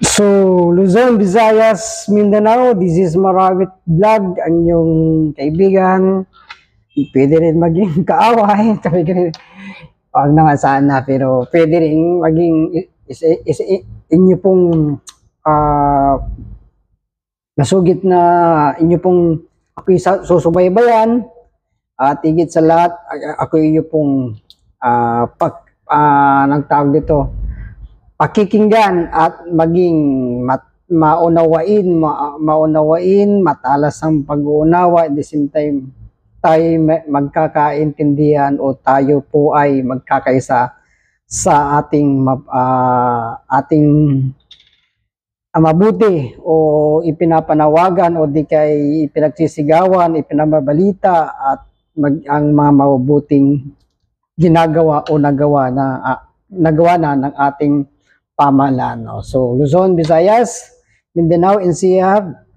So, Luzon, Visayas, Mindanao, this is Marawit Vlog, ang yung kaibigan. Pwede rin maging kaaway, wag naman sana, pero pwede rin maging inyo pong nasugit na inyo pong ako'y susubaybayan at higit sa lahat, ako inyo pong nagtawag dito, pakikinggan at maging maunawain, matalas ang pag-uunawa, at the same time, tayo magkakaintindihan o tayo po ay magkakaisa sa ating mabuti o ipinapanawagan o di kay ipinagsisigawan, ipinamabalita at ang mga mabubuting ginagawa o nagawa na ng ating pamahalaan. No? So, Luzon, Visayas, Mindanao, NCR,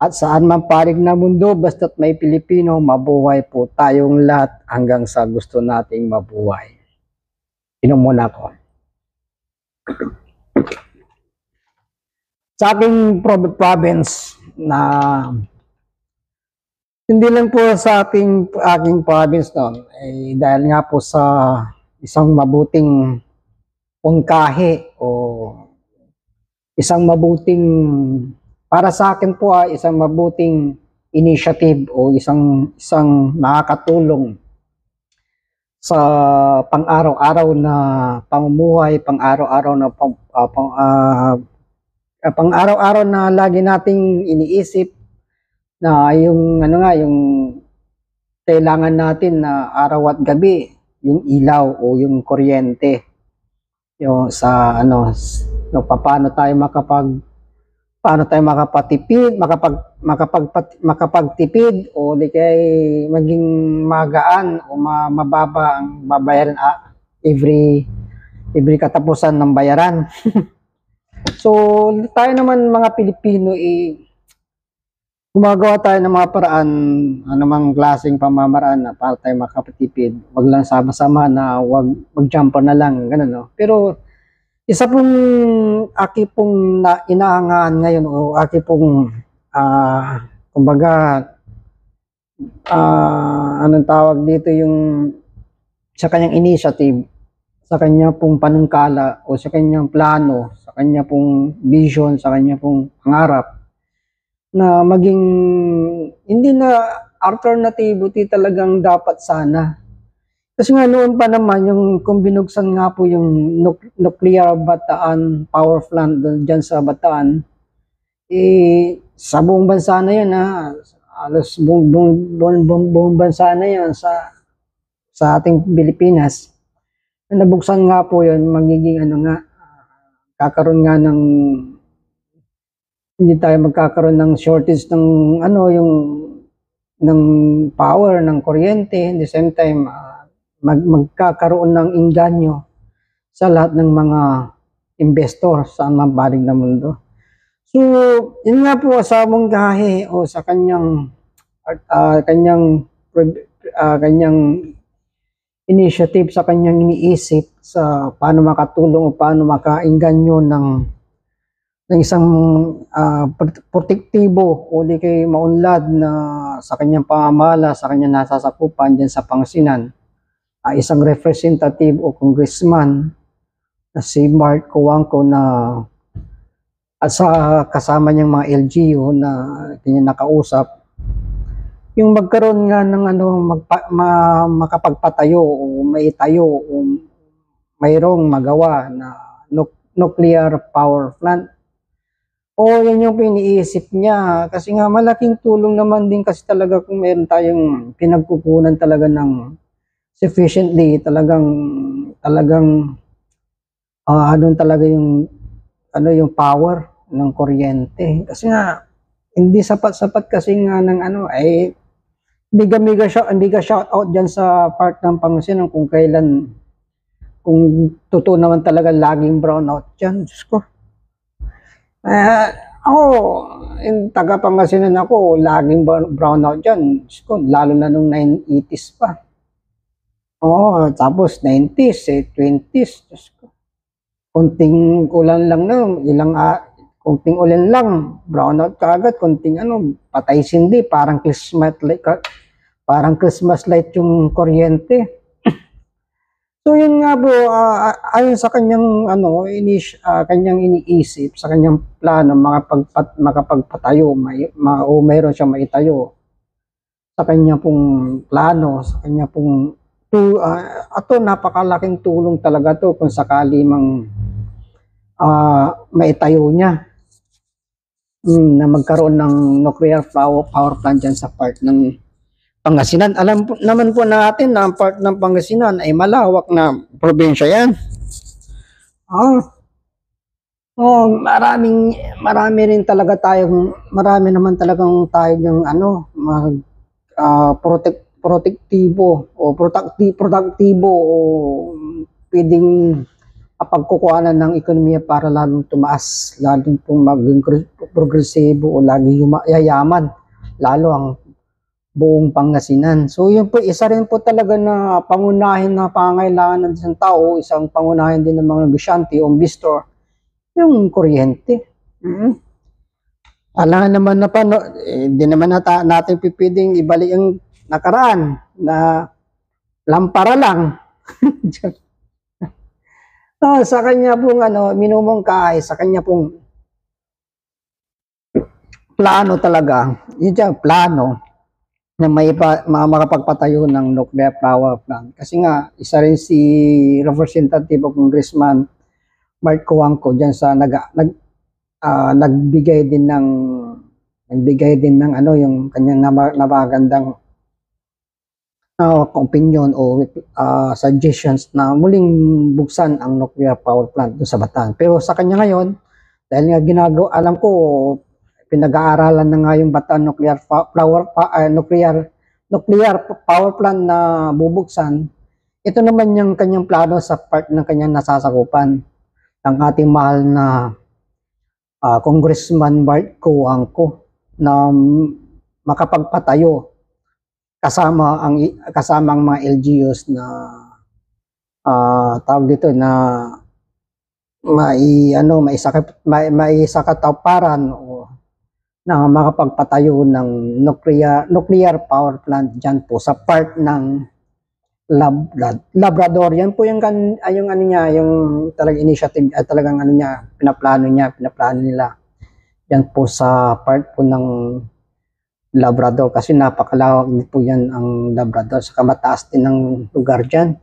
at saan man parig na mundo, basta't may Pilipino, mabuhay po tayong lahat hanggang sa gusto nating mabuhay. Inom muna ko. Sa aking province na hindi lang po sa aking province no, dahil nga po sa isang mabuting pungkahi o isang mabuting, para sa akin po isang mabuting initiative o isang nakakatulong sa pang-araw-araw na pamumuhay, pang-araw-araw na lagi nating iniisip na yung yung kailangan natin na araw at gabi, yung ilaw o yung kuryente. Yung sa paano tayo makapagtipid o di kay maging magaan o mababa ang babayaran every katapusan ng bayaran. So tayo naman mga Pilipino gumagawa tayo ng mga paraan, anumang klaseng pamamaraan na para tayo makapatipid. Wag lang sama-sama na wag mag-jumper na lang, ganun no. Pero isa pong aki pong inaangaan ngayon o aki pong kumbaga anong tawag dito, yung sa kanyang initiative, sa kanya pong panungkala o sa kanyang plano, sa kanya pong vision, sa kanya pong pangarap na maging hindi na alternative, talagang dapat sana. Kasi nga noon pa naman, yung kung binuksan nga po yung nuclear Bataan power plant dyan sa Bataan, sa buong bansa na yun alos buong bansa na yun sa ating Pilipinas. Nabuksan nga po yun, magiging kakaroon nga ng hindi tayo magkakaroon ng shortage ng ng power, ng kuryente, at the same time magkakaroon ng inganyo sa lahat ng mga investor sa mabaling na mundo. So, yun nga po sa munggahi o sa kanyang initiative, sa kanyang iniisip sa paano makatulong o paano makainganyo ng isang protektibo o di kay maunlad na sa kanyang pamamahala, sa kanyang nasasakupan dyan sa Pangasinan, isang representative o congressman na si Mark Cojuangco na at sa kasama niyang mga LGU na kanya nakausap, yung magkaroon nga ng makapagpatayo o maitayo o mayroong magawa na nuclear power plant. O yan yung iniisip niya, kasi nga malaking tulong naman din kasi talaga kung meron tayong pinagkukunan talaga ng sufficiently, talagang doon talaga yung power ng kuryente. Kasi nga hindi sapat kasi nga ng biga shout out diyan sa part ng Pangasinan kung totoo naman talaga laging brownout diyan. Diyos ko. In taga Pangasinan ako, laging brownout dyan. Lalo na nung 980s pa. Tapos 90s, 20s. konting ulan lang na, konting ulan lang, brownout kaagad, konting patay sindi, parang Christmas light yung kuryente. So yun nga po, ayon sa kanyang kanyang iniisip, sa kanyang plano makapagpatayo, mayroon siyang maitayo. Sa kanya pong plano, sa kanya pong ato napakalaking tulong talaga to kung sakali mang maitayo niya na magkaroon ng nuclear power plant dyan sa part ng Pangasinan. Alam po, naman po natin na ang part ng Pangasinan ay malawak na probinsya yan. Marami naman talagang tayo yung produktibo o pwedeng pagkukuhanan ng ekonomiya para lalong tumaas, lalong pong maging progresibo o laging yayaman, lalo ang buong Pangasinan. So yun po, isa rin po talaga na pangunahin na pangailangan ng isang tao, isang pangunahin din ng mga negosyante o investor, yung kuryente. Alam naman na hindi naman natin pipiding ibalik ang nakaraan na lampara lang. Sa kanya pong minumungkahi, sa kanya pong plano talaga, yun dyan, plano na makapagpatayo ng nuclear power plant. Kasi nga, isa rin si Representative o Congressman Mark Coangco dyan sa nagbigay din ng yung kanyang napagandang opinion o suggestions na muling buksan ang nuclear power plant doon sa Bataan. Pero sa kanya ngayon, dahil nga alam ko, pinag-aaralan na nga yung Bataan nuclear power plant na bubuksan. Ito naman yung kanyang plano sa part ng kanyang nasasakupan ng ating mahal na Congressman Bart Coangco na makapagpatayo kasama ang mga LGUs na tawag dito na maisakatuparan o na makapagpatayo ng nuclear power plant dyan po sa part ng Labrador. Yan po yung talagang initiative at talagang pinaplano nila yan po sa part po ng Labrador kasi napakalawak po yan ang Labrador, sa mataas din ng lugar dyan.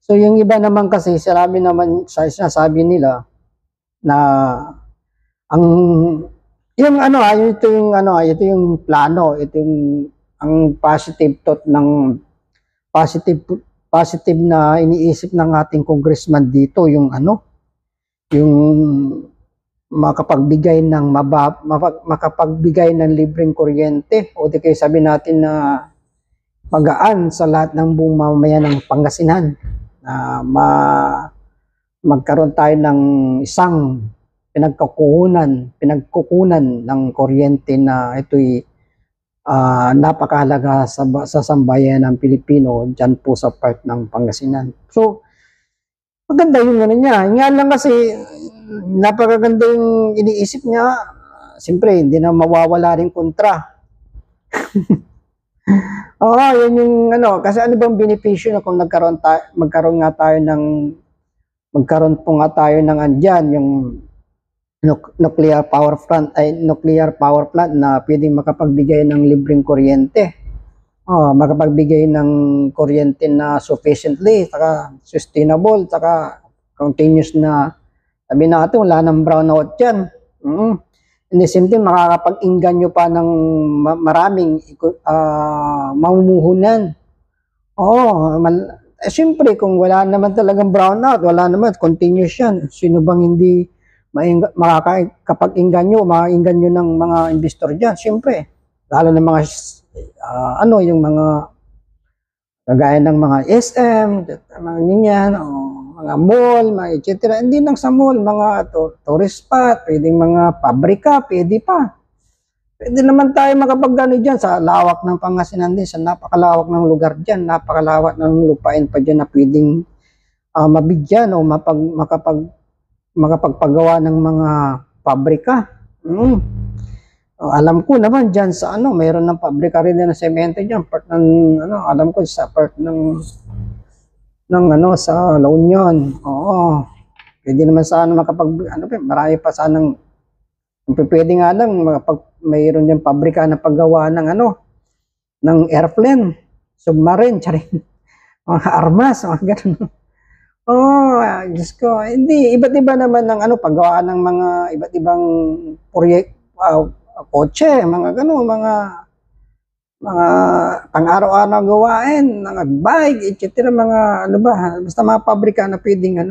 So yung iba naman kasi sinasabi nila na ito yung plano, ang positive thought ng positive na iniisip ng ating congressman dito, yung makapagbigay ng libreng kuryente o di kayo sabi natin na magaan sa lahat ng buong mamamayan ng Pangasinan, na magkaroon tayo ng isang pinagkukunan ng kuryente na ito'y napakahalaga sa sambayan ng Pilipino dyan po sa part ng Pangasinan. So, maganda yung niya. Nga lang kasi, napakaganda yung iniisip niya. Siyempre, hindi na mawawala rin kontra. Yun yung kasi ano bang benepisyo na kung magkaroon po nga tayo ng andyan, yung nuclear power plant na pwedeng makapagbigay ng libreng kuryente. Makapagbigay ng kuryente na sufficiently, saka sustainable, saka continuous na, sabi natin, wala nang brownout yan. In the same time, makakapag-inganyo pa ng maraming mamumuhunan. Siyempre, kung wala naman talagang brownout, wala naman, continuous yan. Sino bang hindi makakapag-inganyo ng mga investor dyan? Siyempre, lalo ng mga yung mga kagaya ng mga SM, mga ganyan, mga mall, mga etc. Hindi lang sa mall, mga tourist spot, pwedeng mga pabrika, pwede pa. Pwede naman tayo makapag-gano dyan sa lawak ng Pangasinan din, sa napakalawak ng lugar dyan, napakalawak ng lupain pa dyan na pwedeng mabigyan o makapagpagawa ng mga pabrika. Alam ko naman diyan sa mayroon ng pabrika rin ng semento diyan, part ng alam ko sa part ng sa La Union. Oo. Pwede naman sana marami pa sanang pwede nga lang mayroon yung pabrika na paggawa ng ng airplane, submarine, charing, mga armas, mga ganun. Diyos ko, hindi, iba't iba naman ng paggawa ng mga iba't ibang kotse, mga ganun, mga pang-araw-araw gawain, mga bike, etc. mga basta mga pabrika na pwedeng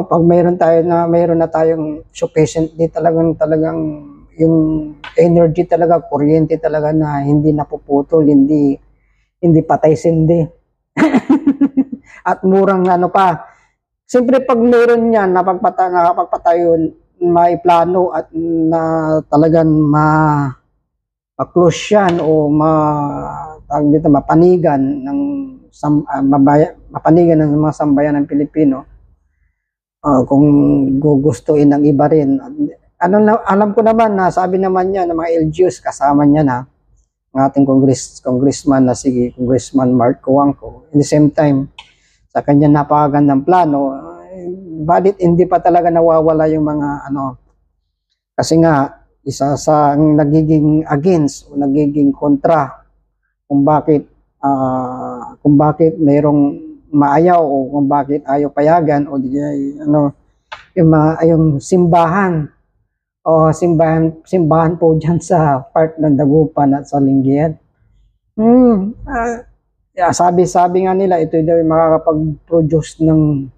pag mayroon na tayong sufficient talagang yung energy talaga, kuryente talaga na hindi napuputol, hindi patay sindi. At murang pa. Siyempre pag meron yan, nakapagpatayo, may plano at na talagang ma-close yan o mapanigan ng mapanigan ng mga sambayan ng Pilipino. Kung gugustuhin ng iba rin. Alam ko naman na sabi naman niya ng mga LGUs, kasama niya na ng ating congressman na si Congressman Mark Coangco. In the same time, sa kanya napakagandang plano, balit hindi pa talaga nawawala yung mga kasi nga isa sa nagiging against o nagiging kontra kung bakit mayroong maayaw o kung bakit ayaw payagan o yung simbahan po dyan sa part ng Dagupan at sa Lingayen. Sabi nga nila ito daw makakapag-produce ng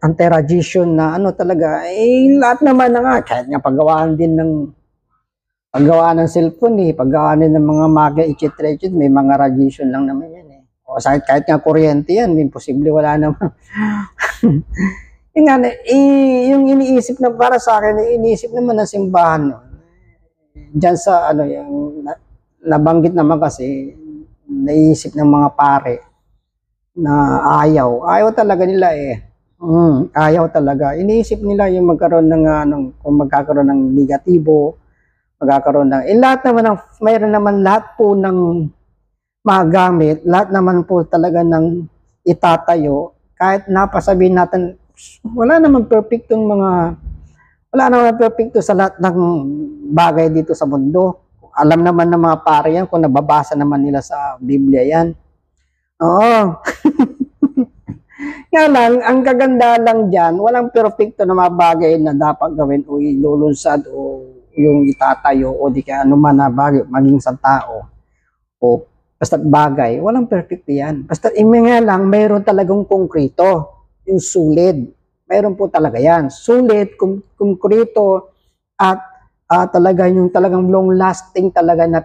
anti-radiation na talaga lahat naman kahit nga paggawaan ng cellphone paggawaan din ng mga maga etc. may mga radiation lang naman yan o kahit nga kuryente yan imposible wala naman. Yung iniisip na para sa akin iniisip naman ng simbahan diyan sa yung nabanggit naman kasi naisip ng mga pare na ayaw talaga nila ayaw talaga, iniisip nila yung magkaroon ng kung magkakaroon ng negatibo, magkakaroon ng lahat naman mayroon naman lahat po ng magamit, lahat naman po talaga ng itatayo, kahit napasabihin natin wala naman perfecto sa lahat ng bagay dito sa mundo. Alam naman ng mga pare yan kung nababasa naman nila sa Biblia yan. Oo. Nga lang, ang kaganda lang dyan, walang perfecto na mga bagay na dapat gawin o ilulunsad o yung itatayo o di kaya anuman na bagay, maging sa tao o basta bagay, walang perfecto yan. Basta nga lang, mayroon talagang konkreto, yung solid. Mayroon po talaga yan. Solid, konkreto, at talagang long lasting talaga na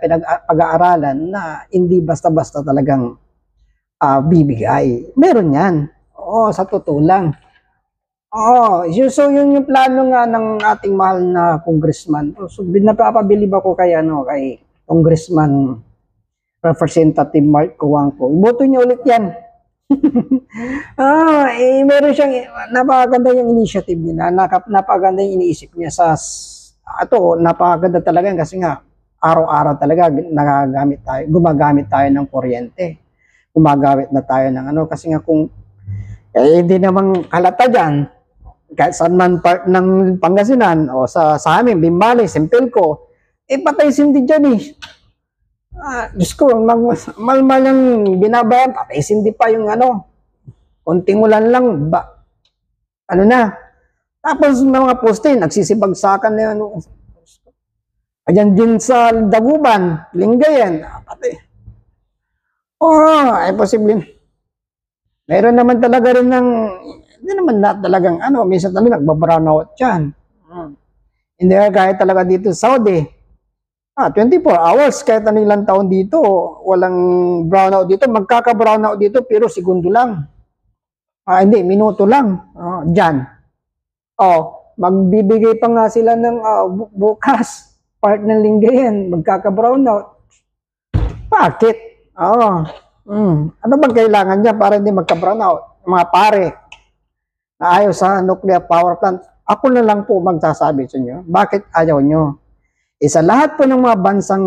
pag-aaralan na hindi basta-basta talagang bibigay. Meron yan. Sa totoo lang. So yun yung plano nga ng ating mahal na congressman. So napapabilib ako kay Congressman Representative Mark Coangco. Iboto niya ulit yan. Meron siyang napakaganda yung initiative niya, napakaganda yung iniisip niya napakaganda talaga kasi nga araw-araw talaga gumagamit tayo ng kuryente, gumagamit na tayo ng kasi nga kung hindi namang halata dyan kahit saan man part ng Pangasinan o sa amin, Bimbales, Simpilco, patay sindi dyan Diyos ko, malmal yung binabayan, patay sindi pa yung konting ulan lang, tapos mga poste, nagsisibagsakan na ayan din sa Dagupan, Lingayen, patay. Posible. Meron naman talaga rin hindi naman talagang minsan talaga nagbabrown dyan. Hindi kahit talaga dito sa Saudi. 24 hours, kahit ilang taon dito, walang brownout dito. Magkaka-brownout dito, pero segundo lang. Hindi, minuto lang. Dyan. Magbibigay pa nga sila ng bukas, part ng Lingayen, magkaka-brownout. Bakit? Ano bang kailangan niya para hindi magka-brownout? Mga pare na ayaw sa nuclear power plant, ako na lang po magsasabi sa inyo, bakit ayaw nyo? Sa lahat po ng mga bansang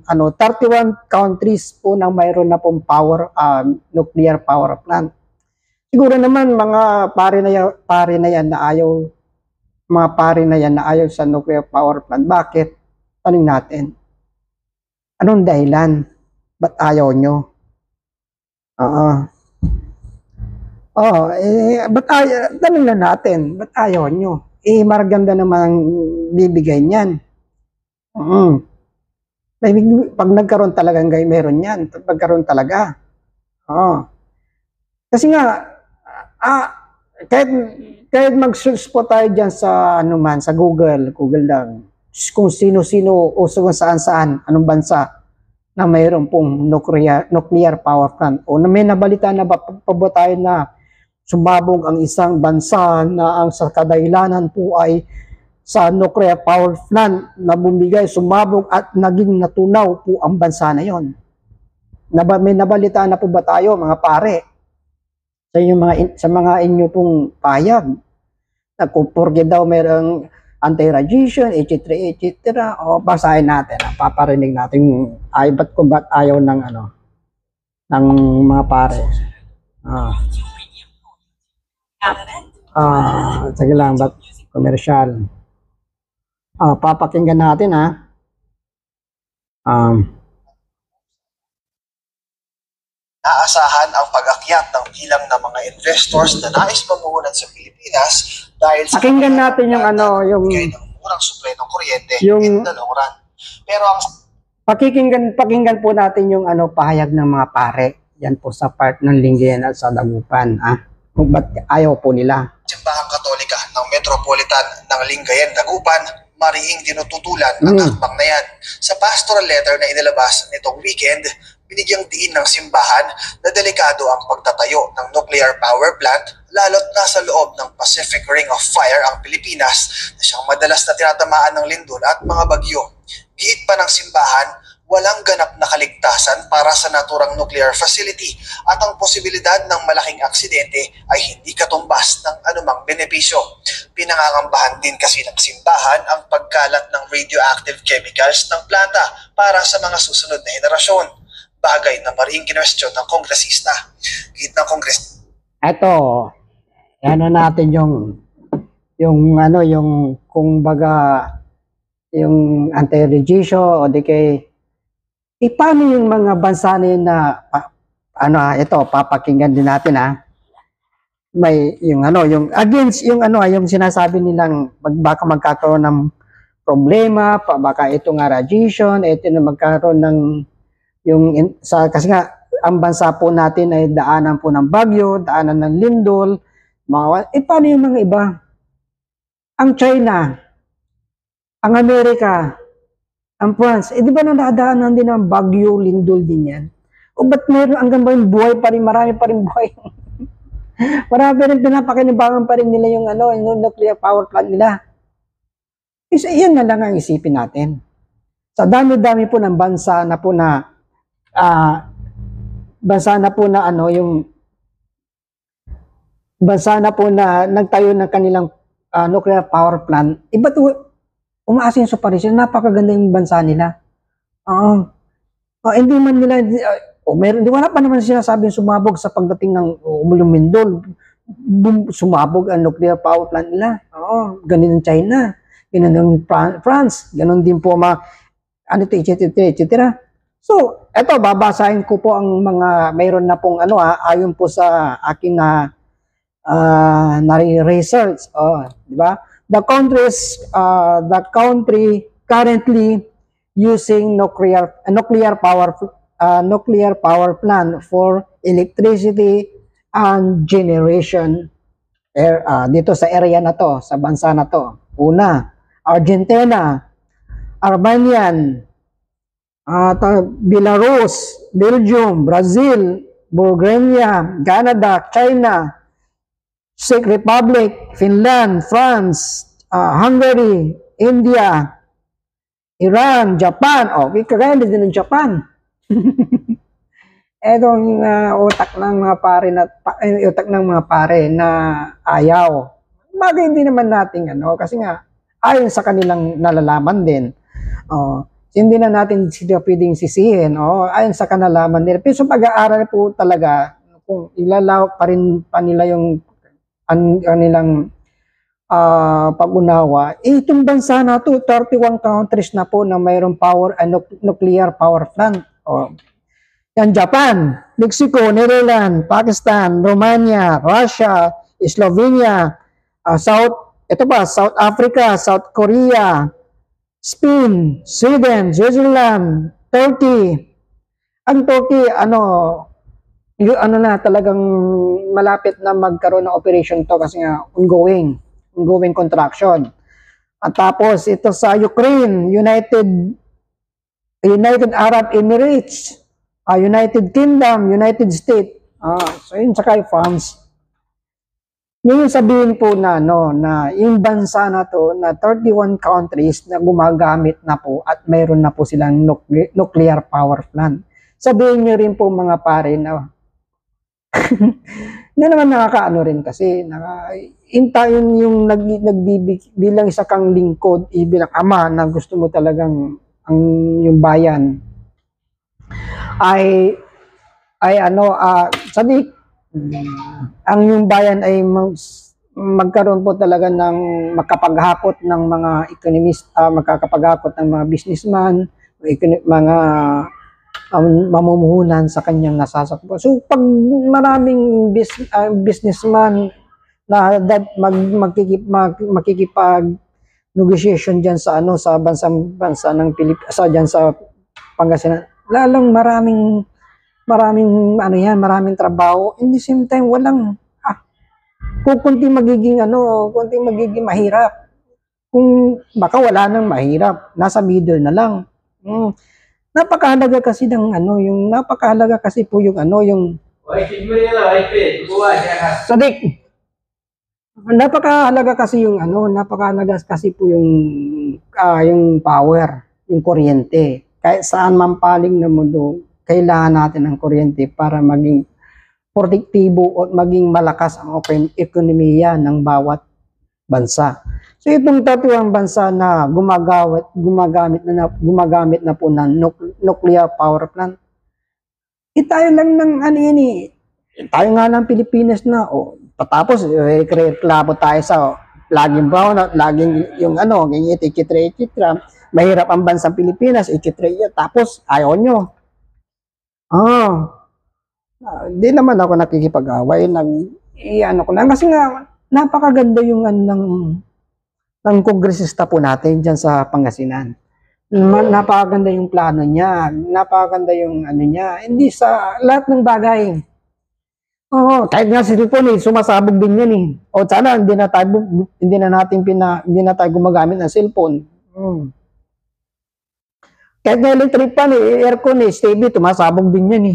31 countries po na mayroon na pong nuclear power plant. Siguro naman mga pare na yan na ayaw, mga pare na yan na ayaw sa nuclear power plant. Bakit? Tanong natin. Anong dahilan? Ba't ayaw nyo? Tanong na natin, ba't ayaw nyo? Maraganda naman ang bibigay niyan. Pag nagkaroon talaga meron yan. Pagkaroon talaga. Kasi nga, kahit mag-search po tayo dyan sa, sa Google lang, kung sino-sino o kung saan-saan, anong bansa na mayroon pong nuclear power plant. O na may nabalita na ba tayo na sumabog ang isang bansa na ang sa kadahilanan po ay sa nuclear power plant na bumigay, sumabog at naging natunaw po ang bansa na yon. May nabalita na po ba tayo mga pare? Sa mga inyo pong payag na kung porke daw mayroong anti-radiation, etc. O basahin natin, paparinig natin ba't ayaw ng ng mga pare. Sige lang, ba't commercial? Papakinggan natin Naasahan ang pag-akyat ng bilang ng mga investors na nais mamuhunan sa Pilipinas dahil sa pakinggan natin yung bigay ng murang supply ng kuryente yung in the long run. Pero ang pakinggan po natin yung pahayag ng mga pare. Yan po sa part ng Lingayen at sa Dagupan. Kung ba't ayaw po nila. Simbahang Katolika ng Metropolitan ng Lingayen, Dagupan, mariing tinututulan ang hakbang na yan. Sa pastoral letter na inilabas nitong weekend, binigyang diin ng simbahan na delikado ang pagtatayo ng nuclear power plant lalo't nasa loob ng Pacific Ring of Fire ang Pilipinas na siyang madalas na tinatamaan ng lindol at mga bagyo. Giit pa ng simbahan, walang ganap na kaligtasan para sa naturang nuclear facility at ang posibilidad ng malaking aksidente ay hindi katumbas ng anumang benepisyo. Pinangangambahan din kasi ng simbahan ang pagkalat ng radioactive chemicals ng planta para sa mga susunod na henerasyon. Bagay na maring kinwestiyon ng kongresista. Git ng kongres. Eto, natin yung kung baga yung anti-radiation o di kay paano yung mga bansa na yun na ito papakinggan din natin may yung against yung yung sinasabi nilang baka magkakaroon ng problema baka ito nga radiation ito na magkaroon ng kasi nga ang bansa po natin ay daanan po ng bagyo, daanan ng lindol, paano yung mga iba? Ang China, ang Amerika, ang France, di ba nadadaanan din ng bagyo, lindol din yan? O ba't meron hanggang ba yung buhay pa rin, marami pa rin buhay? Marami rin pinapakinabangan pa rin nila yung nuclear power plant nila. Yan na lang ang isipin natin. Sa dami-dami po ng bansa na po na nagtayo ng kanilang nuclear power plant, iba't umaasenso pa rin sila. Napakaganda yung bansa nila. Hindi man nila, wala pa naman sinasabing sumabog sa pagdating ng lumindol. Sumabog ang nuclear power plant nila. Ganun ng China, ganun ng France, ganun din po etc. So, eto, babasahin ko po ang mga, mayroon na pong ayon po sa aking research. Di ba? The country currently using nuclear power plant for electricity and generation dito sa area na to, sa bansa na to. Una, Argentina, Armenian, Belarus, Belgium, Brazil, Bulgaria, Canada, China, Czech Republic, Finland, France, Hungary, India, Iran, Japan. Kagaya din ng Japan. etong utak ng mga pare utak ng mga pare na ayaw. Bagay hindi naman natin kasi nga ayon sa kanilang nalalaman din. Hindi na natin sila pwedeng sisihin. Ayon sa kanalaman nila. Pero sa pag-aaral po talaga, kung ilalawak pa rin pa nila yung kanilang pag-unawa, itong bansa na to, 31 countries na po na mayroong nuclear power plant. Yan, Japan, Mexico, Netherlands, Pakistan, Romania, Russia, Slovenia, South Africa, South Korea, Spain, Sweden, Switzerland, Turkey. Ang Turkey, na talagang malapit na magkaroon ng operation to kasi nga ongoing contraction. At tapos ito sa Ukraine, United Arab Emirates, United Kingdom, United States. So yun saka France. Yung sabihin po na yung bansa na to na 31 countries na gumagamit na po at mayroon na po silang nuclear power plant. Sabihin niyo rin po mga pare na na naman nakakaano rin kasi yung bilang isa kang lingkod, bilang ama na gusto mo talagang yung bayan sabi ang yung bayan ay magkaroon po talaga ng makapaghakot ng mga ekonomista, magkakapaghakot ng mga businessman, mga mamumuhunan sa kanyang nasasakbo. So pag maraming businessman na makikipag negotiation diyan sa bansa ng Pilipinas, diyan sa Pangasinan, lalong maraming trabaho. In the same time, walang kunti magiging mahirap. Kung baka wala nang mahirap, nasa middle na lang. Napakahalaga kasi napakahalaga kasi po yung Sadik. Napakahalaga kasi po yung power, yung kuryente. Kahit saan man paling na mundo, kailangan natin ng kuryente para maging produktibo o maging malakas ang ekonomiya ng bawat bansa. So itong 31 bansa na gumagamit na po ng nuclear power plant. Tayo lang tayo nga ng Pilipinas na patapos reklamo tayo sa laging brown out, laging yung etc. Mahirap ang bansang Pilipinas, etc. Tapos ayaw nyo. Di naman ako nakikipag-away, ko lang kasi nga napakaganda yung ng kongresista po natin diyan sa Pangasinan. Napakaganda yung plano niya, napakaganda yung niya, hindi sa lahat ng bagay. Kahit nga si cellphone sumasabog din yan sana hindi na tayo gumagamit ng cellphone. Kahit nga electric fan, aircon, TV, tumasabog din yan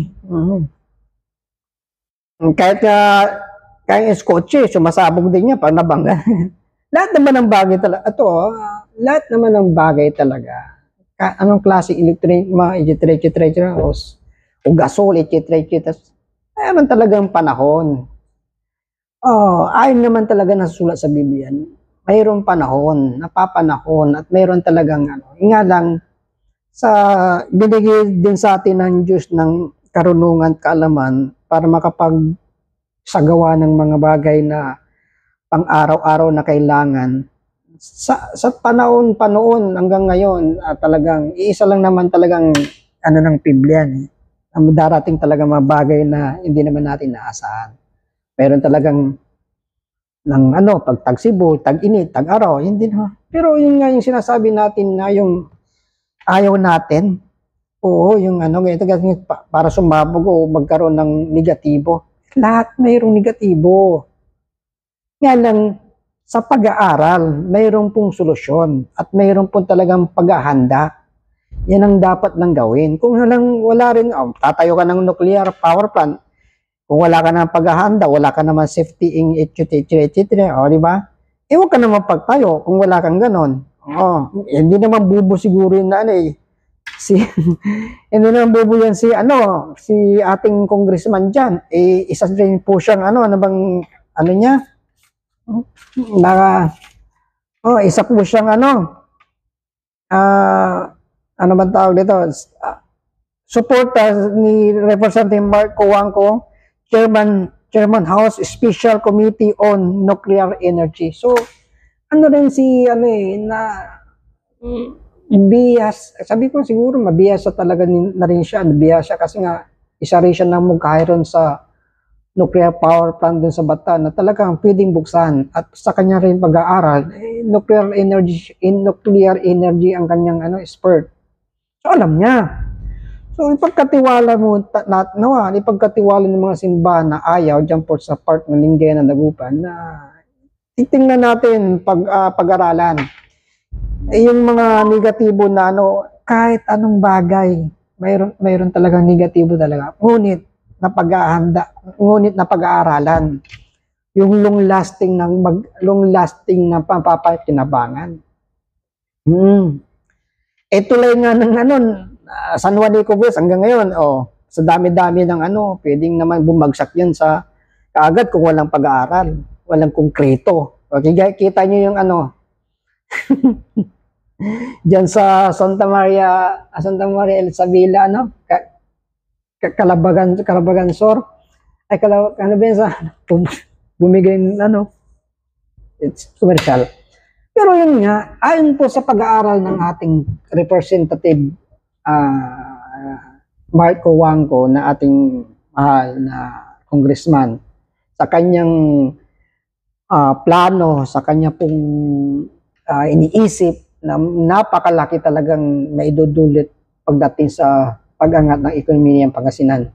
Kahit kotse, sumasabog din yan pag nabangga. Lahat naman ng bagay talaga. Lahat naman ng bagay talaga. Anong klase electric, etc. O gasol, etc. Ayaman talagang panahon. Ayon naman talaga nasusulat sa Biblia. Mayroong panahon, napapanahon, at mayroon talagang nga lang, binigay din sa atin ng Diyos ng karunungan, kaalaman para makapagsagawa ng mga bagay na pang-araw-araw na kailangan. Sa panahon hanggang ngayon, talagang iisa lang naman talagang ng Biblia. Darating talaga mga bagay na hindi naman natin naasahan. Meron talagang pag tagsibo, tag-init, tag-araw, hindi na. Pero yun nga yung sinasabi natin na yung ayaw natin. Yung para sumabog o magkaroon ng negatibo. Lahat mayroong negatibo. Nga lang, sa pag-aaral, mayroong pong solusyon at mayroong pong talagang paghahanda. Yan ang dapat lang gawin. Kung wala rin, tatayo ka ng nuclear power plant, kung wala ka ng paghahanda, wala ka naman safety etc. Di ba? Huwag ka naman pagtayo kung wala kang ganon. Hindi naman bubo siguro yun si hindi naman bobo yan si si ating congressman diyan. Isa din po siyang ano bang niya? Na isa po siyang ano bang tawag dito? Supporter ni Representative Mark Cojuangco, Chairman House Special Committee on Nuclear Energy. So, rin si, bias. Sabi ko siguro, mabiyas talaga na rin siya. Nabiyas siya kasi nga, isa rin siya na magkahiron sa nuclear power plant dun sa Bata na talagang pwedeng buksan. At sa kanya rin pag-aaral, nuclear energy ang kanyang expert. So, alam niya. So, ipagkatiwala mo, ipagkatiwala ng mga simbahan na ayaw dyan po sa part ng Lingayen na Dagupan na titingnan natin pag-aralan. Yung mga negatibo na kahit anong bagay, mayroon talagang negatibo talaga. Ngunit na pag-aaralan. Yung long lasting na papakinabangan. Tuloy nga ng San Juan de Cubes hanggang ngayon, sa dami-dami ng pwedeng naman bumagsak yan sa kaagad kung walang pag-aaral, walang konkreto. Okay, kita nyo yung diyan sa Santa Maria El Sabila, Calabagan Sur, ay bumigay it's commercial. Pero yun nga, ayon po sa pag-aaral ng ating representative Mark Cojuangco na ating mahal na congressman, sa kanyang plano, sa kanya pong iniisip na napakalaki talagang maidudulot pagdating sa pag-angat ng ekonomiya ng Pangasinan,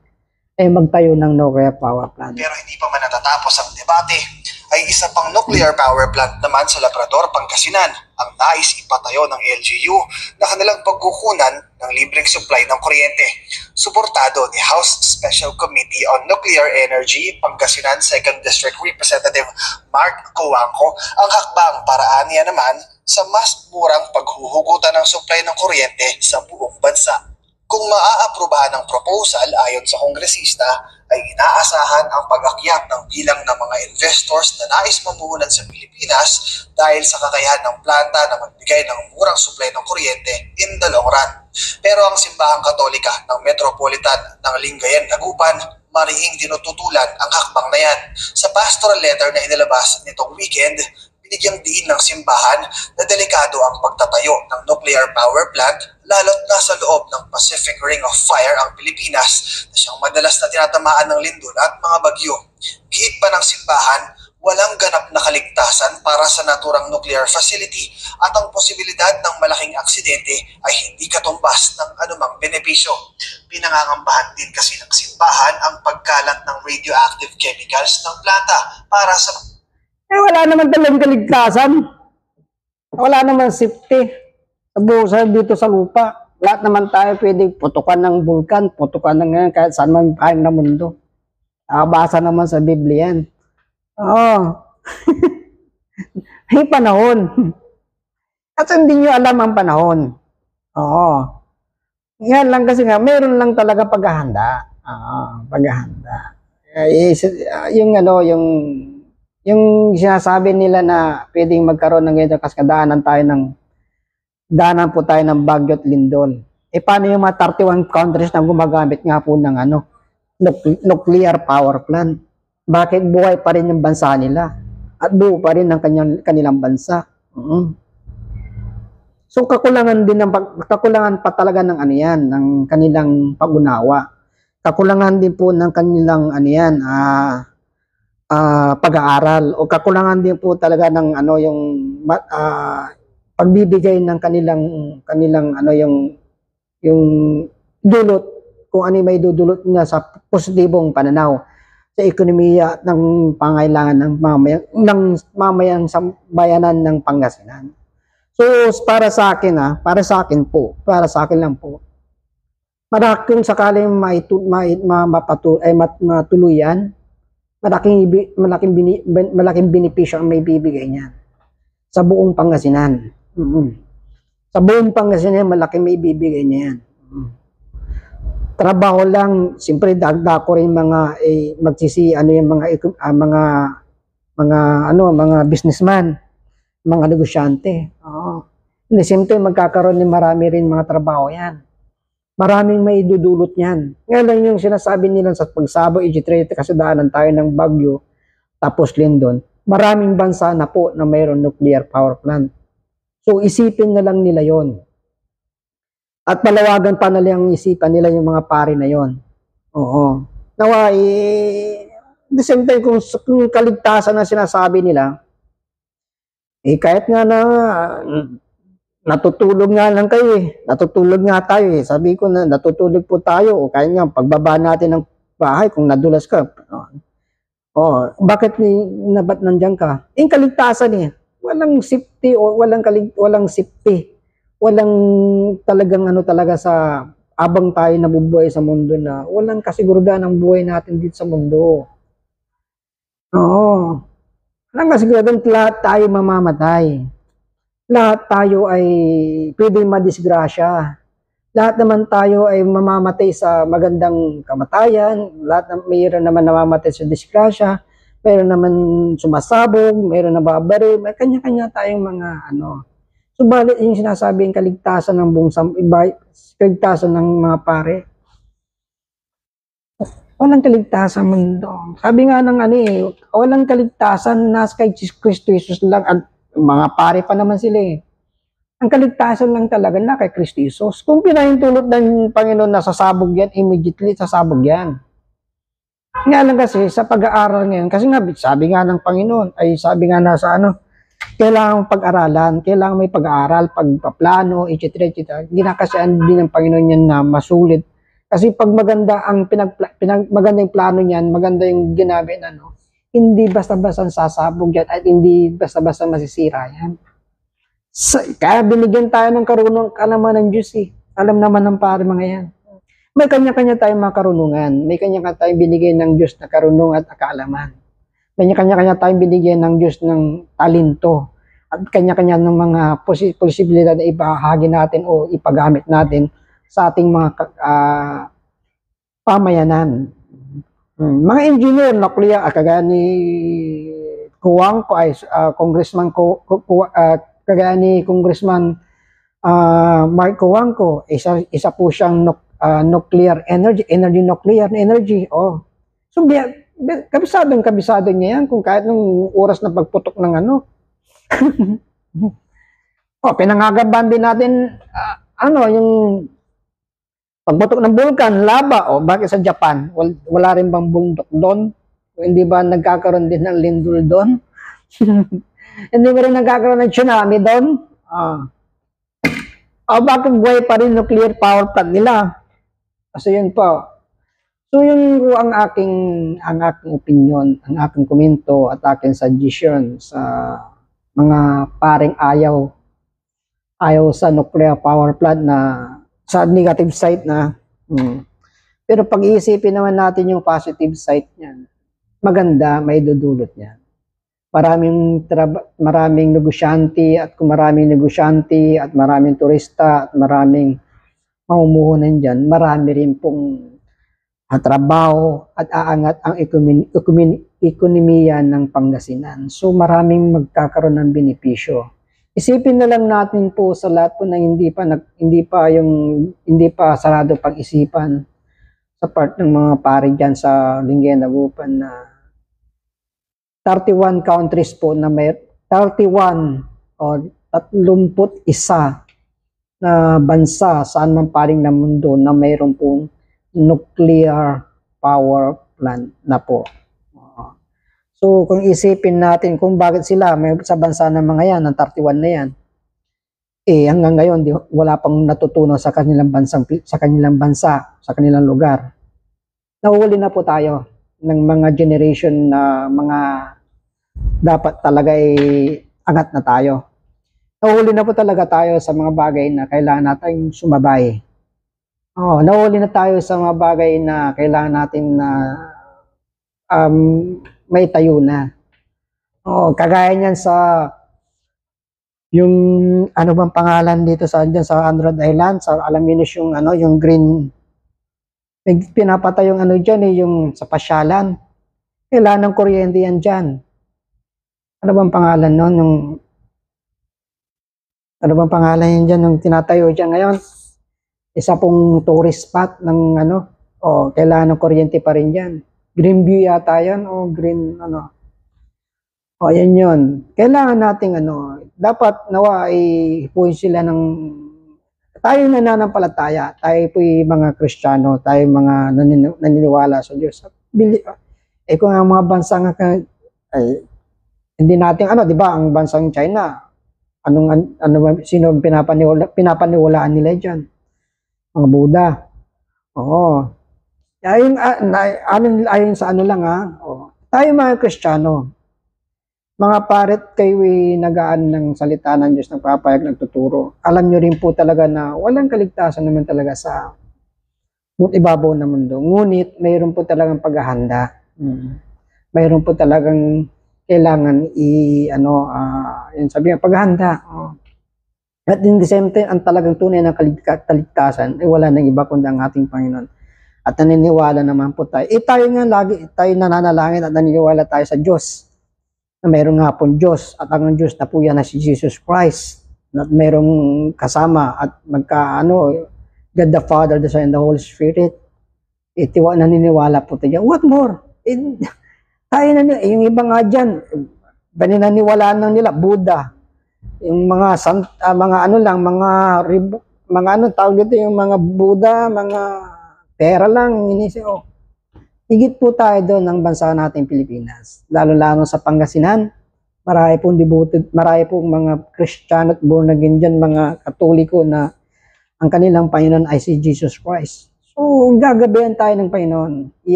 magtayo ng nuclear power plant. Pero hindi pa man natatapos ang debate, ay isa pang nuclear power plant naman sa Labrador, Pangasinan ang nais ipatayo ng LGU na kanilang pagkukunan ng libreng supply ng kuryente. Suportado ni House Special Committee on Nuclear Energy Pangasinan 2nd District Representative Mark Cojuangco ang hakbang paraan niya naman sa mas murang paghuhugutan ng supply ng kuryente sa buong bansa. Kung maaaprubahan ang proposal ayon sa kongresista, ay inaasahan ang pag-akyat ng bilang ng mga investors na nais mamuhunan sa Pilipinas dahil sa kakayahan ng planta na magbigay ng murang supply ng kuryente in the long run. Pero ang Simbahang Katolika ng Metropolitan ng Lingayen, Dagupan, marihing tinututulan ang hakbang na yan. Sa pastoral letter na inilabas nitong weekend, binigyang diin ng simbahan na delikado ang pagtatayo ng nuclear power plant lalo't nasa loob ng Pacific Ring of Fire ang Pilipinas na siyang madalas na tinatamaan ng lindol at mga bagyo. Giit pa ng simbahan, walang ganap na kaligtasan para sa naturang nuclear facility at ang posibilidad ng malaking aksidente ay hindi katumbas ng anumang benepisyo. Pinangangambahan din kasi ng simbahan ang pagkalat ng radioactive chemicals ng planta para sa wala naman talagang kaligtasan. Wala naman safety. Sa dito sa lupa. Lahat naman tayo pwede putukan ng bulkan, putukan ng ngayon, kahit saan man tayo na mundo. Nakabasa naman sa Biblia yan. May panahon. At hindi nyo alam ang panahon. Yan lang kasi nga, meron lang talaga paghahanda. Paghahanda. Yung sinasabi nila na pwedeng magkaroon ng ganito kasi daanan po tayo ng bagyo at lindol. Paano yung mga 31 countries na gumagamit nga po ng nuclear power plant? Bakit buhay pa rin yung bansa nila? At buo pa rin ang kanilang bansa? So kakulangan pa talaga ng ng kanilang pag-unawa. Kakulangan din po ng kanilang pag-aaral o kakulangan din po talaga ng yung pagbibigay ng kanilang yung dulot kung ano may dudulot niya sa positibong pananaw sa ekonomiya ng pangailangan ng mamayang bayanan ng Pangasinan. So para sa akin lang po. Para kung sakaling matuluyan, malaking benepisyo ang may bibigay niyan sa buong Pangasinan. Sa buong Pangasinan, malaking may bibigay niya yan. Trabaho lang, siyempre dagdag ko rin mga ano yung mga businessman, mga negosyante. Oo. Hindi, siyempre magkakaroon din marami rin mga trabaho yan. Maraming may dudulot yan. Ngayon lang yung sinasabi nila sa pagsabog, i-treat kasi daanan tayo ng bagyo, tapos Lindon, maraming bansa na po na mayroon nuclear power plant. So isipin na lang nila yon. At palawagan pa nila yung isipan nila yung mga pare na yon. Oo. Nawa, the same time, kung kaligtasan na sinasabi nila, kahit nga na natutulog nga lang kayo natutulog nga tayo sabi ko na natutulog po tayo o kaya nga pagbaba natin ng bahay kung nadulas ka. Bakit ba't nandiyan ka? Kaligtasan walang safety o walang safety. Walang talagang talaga sa abang tayo nabubuhay sa mundo na walang kasigurudan ang buhay natin dito sa mundo. Oo. Walang kasigurudan lahat tayo mamamatay. Lahat tayo ay pwedeng madisgrasya. Lahat naman tayo ay mamamatay sa magandang kamatayan. Mayroon naman namamatay sa disgrasya. Mayroon naman sumasabog. Mayroon nababaril. May kanya-kanya tayong mga Subalit yung sinasabing kaligtasan ng kaligtasan ng mga pare. Walang kaligtasan mundo. Sabi nga ng walang kaligtasan, nasa kay Kristo Jesus lang. At mga pare pa naman sila Ang kaligtasan lang talaga na kay Kristo Jesus. Kung pinahintulot ng Panginoon na sasabog yan, immediately sasabog yan. Nga lang kasi sa pag-aaral ngayon, kasi nga sabi nga ng Panginoon, sabi nga na sa kailangan pag-aralan, kailangan may pag-aaral, pagpaplano, etc. Ginakasyan din ng Panginoon yan na masulit. Kasi pag maganda maganda yung plano niyan, maganda yung ginamit hindi basta-basta sasabog yan at hindi basta-basta masisira yan. Kaya binigyan tayo ng kaalaman ng Diyos Alam naman ng pare mga yan. May kanya-kanya tayong mga karunungan. May kanya-kanya tayong binigyan ng Diyos na karunungan at kaalaman. May kanya-kanya tayong binigyan ng Diyos ng talento. At kanya-kanya ng mga posibilidad na ibahagi natin o ipagamit natin sa ating mga pamayanan. Mga engineer, nuclear, kagaya ni Kuwangko, Congressman kagaya ni Congressman Mark Kuwangko, isa po siyang nuclear energy. So, kabisado niya yan kung kahit nung oras na pagputok ng pinangagabahan din natin yung pagputok ng bulkan, lava, bakit sa Japan? Wala rin bang bundok doon? Hindi ba nagkakaroon din ng lindol doon? Hindi ba rin nagkakaroon ng tsunami doon? Bakit buhay pa rin nuclear power plant nila? Kasi yun po. So yun ang aking opinion, ang aking komento at aking suggestion sa mga paring ayaw sa nuclear power plant na sa negative side na. Pero pag-iisipin naman natin yung positive side niyan, maganda, may dudulot niyan. Maraming negosyante at kung maraming negosyante at maraming turista at maraming mamumuhunan dyan, marami rin pong trabaho at aangat ang ekonomiya ng Pangasinan. So maraming magkakaroon ng benepisyo. Isipin na lang natin po sa lahat po na hindi pa sarado pag-isipan sa part ng mga pare dyan sa Lingayen, Dagupan na 31 countries po na may 31 o 31 na bansa saan man paring na mundo na mayroon pong nuclear power plant na po. So kung isipin natin kung bakit sila may sa bansa ng mga yan, ng 31 na yan, hanggang ngayon wala pang natutunan sa kanilang bansa, sa kanilang lugar. Nahuhuli na po tayo ng mga generation na mga dapat talaga angat na tayo. Nahuhuli na po talaga tayo sa mga bagay na kailangan natin sumabay. Nahuhuli na tayo sa mga bagay na kailangan natin na may tayo na. Kagaya niyan sa yung ano bang pangalan dito sa dyan sa Android Island, sa Alaminos yung ano, yung green, may pinapatay yung ano dyan yung sa pasyalan. Kailangan ng kuryente yan dyan. Ano bang pangalan nun? Ano bang pangalan yan dyan yung tinatayo dyan ngayon? Isa pong tourist spot ng ano, kailangan ng kuryente pa rin dyan. Greenview yata yan, green ano. Ayan yun. Kailangan nating ano, dapat nawa ipuin sila ng, tayo nananampalataya, tayo po'y mga Kristiyano, tayo mga naniniwala sa Diyos. Kung ang mga bansa nga, hindi natin ano, di ba, ang bansang China, sino pinapaniwalaan nila dyan? Mga Buddha. Oo. Ayon sa ano lang tayo mga Kristiyano, mga paret kayo nagaan ng salita ng Diyos, nagpapayag, nagtuturo. Alam nyo rin po talaga na walang kaligtasan naman talaga sa ibabaw ng mundo. Ngunit mayroon po talagang paghahanda. Mayroon po talagang kailangan yun sabi nga, paghahanda. At in the same time, ang talagang tunay na kaligtasan ay wala nang iba kundi ang ating Panginoon. At naniniwala naman po tayo. Tayo nga lagi, tayo nananalangin at naniniwala tayo sa Diyos. Na mayroon nga pong Diyos. At ang Diyos na po yan na si Jesus Christ. At mayroong kasama at God the Father, the Son, and the Holy Spirit. Naniniwala po tayo. What more? Tayo yung iba nga dyan, naniniwalaan lang nila, Buddha. Yung mga tawag dito, yung mga Buddha, mga pera lang, higit po tayo doon ng bansa natin Pilipinas. Lalo-lalo sa Pangasinan, marami pong devoted, marami pong mga Christian at born again dyan, mga Katoliko na ang kanilang Panginoon ay si Jesus Christ. So, gagabayan tayo ng Panginoon.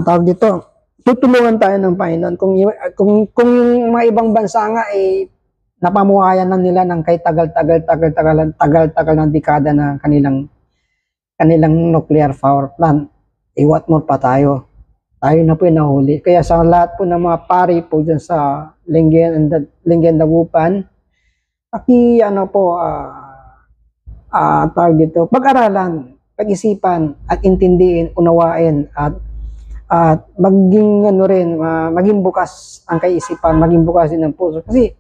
Tawag dito, tutulungan tayo ng Panginoon. Kung yung mga ibang bansa nga napamuhayan na nila ng kay tagal-tagal ng dekada na kanilang nuclear power plant. What more pa tayo? Tayo na po yung nahuli. Kaya sa lahat po ng mga pari po dyan sa Lingayen Dagupan, tawag dito, pag-aralan, pag-isipan at intindihin, unawain at maging bukas ang kaisipan, maging bukas din ang puso. Kasi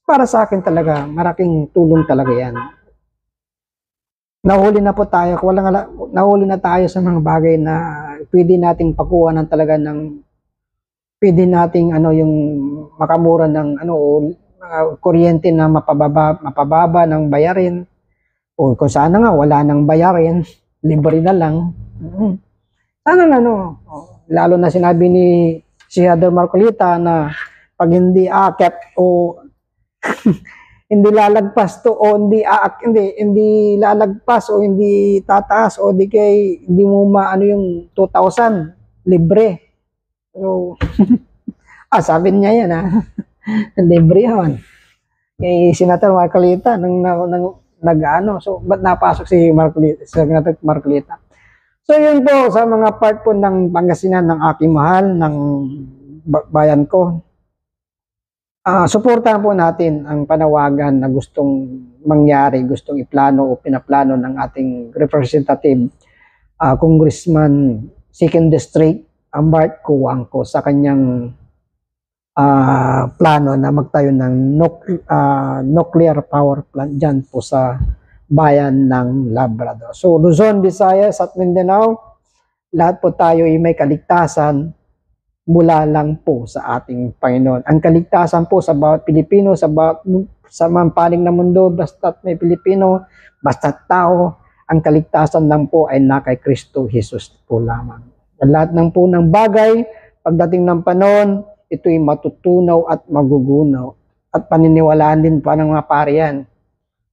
para sa akin talaga, malaking tulong talaga yan. Nahuli na po tayo, nahuli na tayo sa mga bagay na pwede nating pakuha ng talaga pwede nating yung makamura ng kuryente na mapababa ng bayarin. O kung sana nga wala nang bayarin, libre na lang. Sana lalo na sinabi ni Senador Marcolita na pag hindi aakyat o hindi lalagpas to o hindi lalagpas o hindi tataas o hindi mo maano yung 2,000 libre. So sabi niya yan libre yun. Kay Senator Marcolita so ba't napasok si Senator Marcolita? So yun po sa mga part po ng Pangasinan ng aking mahal ng bayan ko. Suportahan po natin ang panawagan na gustong mangyari, gustong iplano o pinaplano ng ating representative Congressman 2nd District Bart Cuangco sa kanyang plano na magtayo ng nuclear power plant dyan po sa bayan ng Labrador. So Luzon, Visayas at Mindanao, lahat po tayo ay may kaligtasan mula lang po sa ating Panginoon. Ang kaligtasan po sa bawat Pilipino, sa mga panig na mundo, basta't may Pilipino, basta't tao, ang kaligtasan lang po ay na kay Kristo Jesus po lamang. Lahat ng po ng bagay, pagdating ng panahon, ito'y matutunaw at magugunaw. At paniniwalaan din pa ng mga pariyan.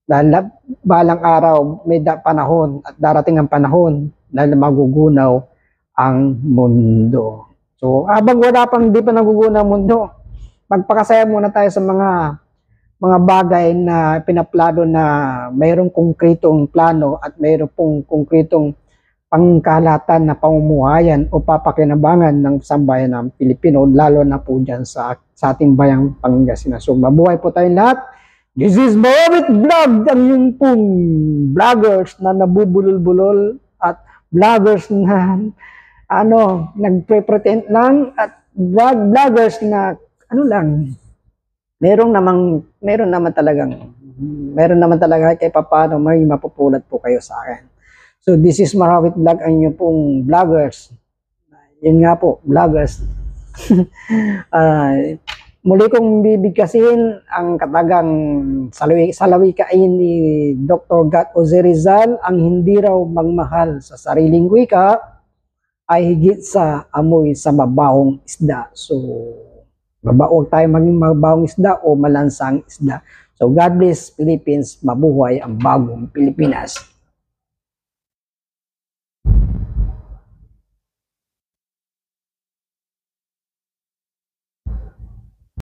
Dahil balang araw, may panahon at darating ang panahon na magugunaw ang mundo. So, habang wala pang di pa nagugunaw ang mundo, magpakasaya muna tayo sa mga bagay na pinaplano na mayroong konkretong plano at mayroong pong konkretong pangkalatan na pamumuhayan o papakinabangan ng sambayan ng Pilipino, lalo na po dyan sa ating bayang Pangasinan. So mabuhay po tayong lahat. This is Mohammed Vlog, ang yung pong vloggers na nabubulol-bulol at vloggers na nagpre-pretend lang at vloggers na meron naman talaga kay papaano may mapupulot po kayo sa akin. So this is Marawit Vlog, ang inyong pong vloggers. Yun nga po, vloggers. Muli kong bibigkasin ang katagang salawikain ni Dr. Gat Jose Rizal, ang hindi raw magmahal sa sariling wika ay higit sa amoy sa mabahong isda. So, huwag tayo maging mabahong isda o malansang isda. So, God bless Philippines, mabuhay ang bagong Pilipinas.